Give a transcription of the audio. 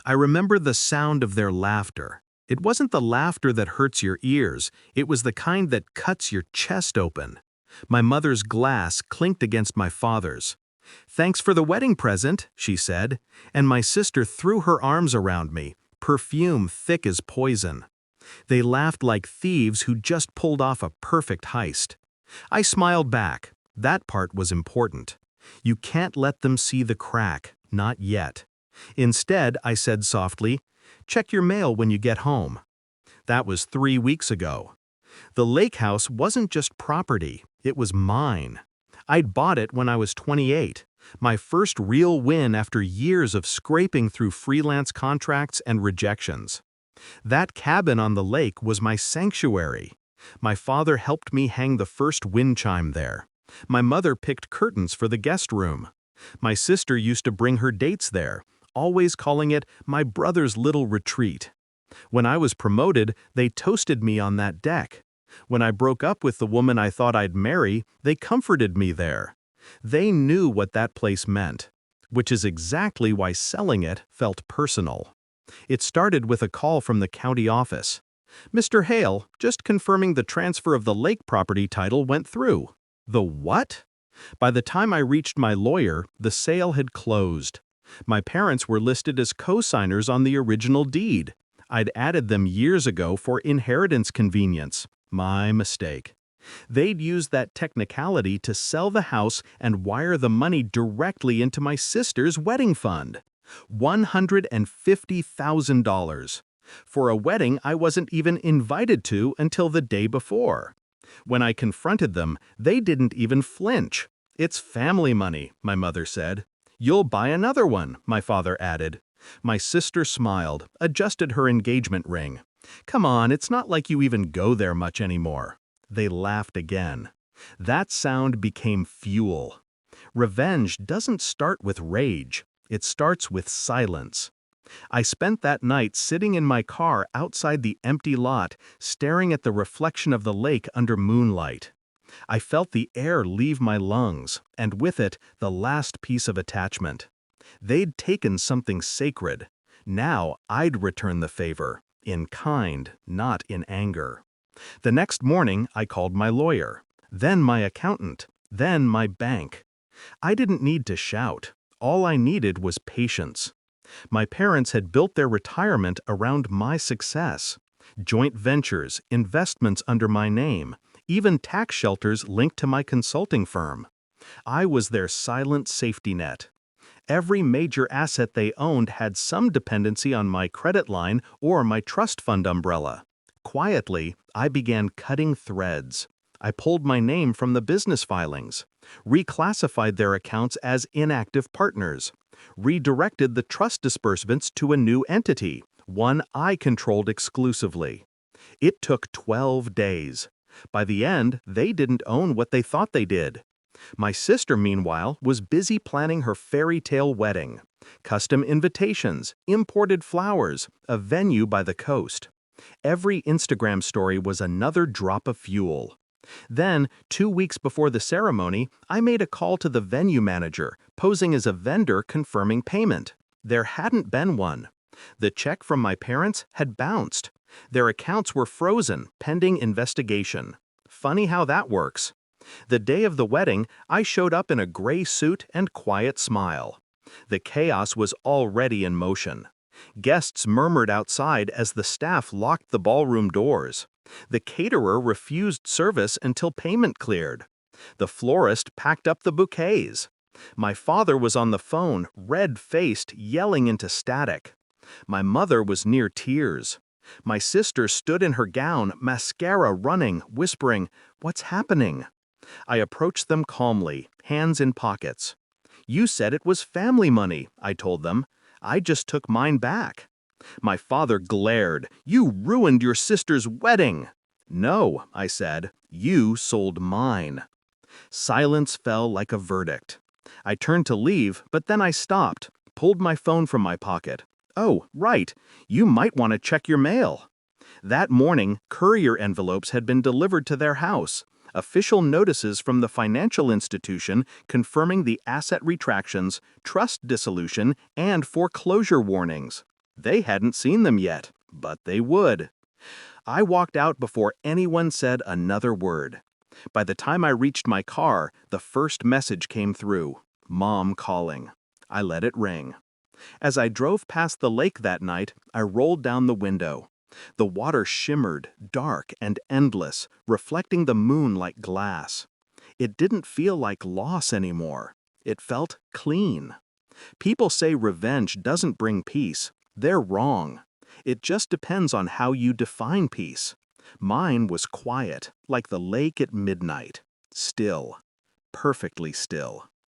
I remember the sound of their laughter. It wasn't the laughter that hurts your ears, it was the kind that cuts your chest open. My mother's glass clinked against my father's. "Thanks for the wedding present," she said, and my sister threw her arms around me, perfume thick as poison. They laughed like thieves who just pulled off a perfect heist. I smiled back. That part was important. You can't let them see the crack, not yet. Instead, I said softly, "Check your mail when you get home." That was 3 weeks ago. The lake house wasn't just property, it was mine. I'd bought it when I was 28, my first real win after years of scraping through freelance contracts and rejections. That cabin on the lake was my sanctuary. My father helped me hang the first wind chime there. My mother picked curtains for the guest room. My sister used to bring her dates there, always calling it my brother's little retreat. When I was promoted, they toasted me on that deck. When I broke up with the woman I thought I'd marry, they comforted me there. They knew what that place meant, which is exactly why selling it felt personal. It started with a call from the county office. "Mr. Hale, just confirming the transfer of the lake property title went through." The what? By the time I reached my lawyer, the sale had closed. My parents were listed as co-signers on the original deed. I'd added them years ago for inheritance convenience. My mistake. They'd used that technicality to sell the house and wire the money directly into my sister's wedding fund. $150,000. For a wedding I wasn't even invited to until the day before. When I confronted them, they didn't even flinch. "It's family money," my mother said. "You'll buy another one," my father added. My sister smiled, adjusted her engagement ring. "Come on, it's not like you even go there much anymore." They laughed again. That sound became fuel. Revenge doesn't start with rage. It starts with silence. I spent that night sitting in my car outside the empty lot, staring at the reflection of the lake under moonlight. I felt the air leave my lungs, and with it, the last piece of attachment. They'd taken something sacred. Now I'd return the favor, in kind, not in anger. The next morning, I called my lawyer, then my accountant, then my bank. I didn't need to shout. All I needed was patience. My parents had built their retirement around my success. Joint ventures, investments under my name, even tax shelters linked to my consulting firm. I was their silent safety net. Every major asset they owned had some dependency on my credit line or my trust fund umbrella. Quietly, I began cutting threads. I pulled my name from the business filings, reclassified their accounts as inactive partners, redirected the trust disbursements to a new entity, one I controlled exclusively. It took 12 days. By the end, they didn't own what they thought they did. My sister, meanwhile, was busy planning her fairy tale wedding. Custom invitations, imported flowers, a venue by the coast. Every Instagram story was another drop of fuel. Then, 2 weeks before the ceremony, I made a call to the venue manager, posing as a vendor confirming payment. There hadn't been one. The check from my parents had bounced. Their accounts were frozen, pending investigation. Funny how that works. The day of the wedding, I showed up in a gray suit and quiet smile. The chaos was already in motion. Guests murmured outside as the staff locked the ballroom doors. The caterer refused service until payment cleared. The florist packed up the bouquets. My father was on the phone, red-faced, yelling into static. My mother was near tears. My sister stood in her gown, mascara running, whispering, "What's happening?" I approached them calmly, hands in pockets. "You said it was family money," I told them. "I just took mine back." My father glared. "You ruined your sister's wedding." "No," I said, "you sold mine." Silence fell like a verdict. I turned to leave, but then I stopped, pulled my phone from my pocket. "Oh, right, you might want to check your mail." That morning, courier envelopes had been delivered to their house. Official notices from the financial institution confirming the asset retractions, trust dissolution, and foreclosure warnings. They hadn't seen them yet, but they would. I walked out before anyone said another word. By the time I reached my car, the first message came through. Mom calling. I let it ring. As I drove past the lake that night, I rolled down the window. The water shimmered, dark and endless, reflecting the moon like glass. It didn't feel like loss anymore. It felt clean. People say revenge doesn't bring peace. They're wrong. It just depends on how you define peace. Mine was quiet, like the lake at midnight. Still. Perfectly still.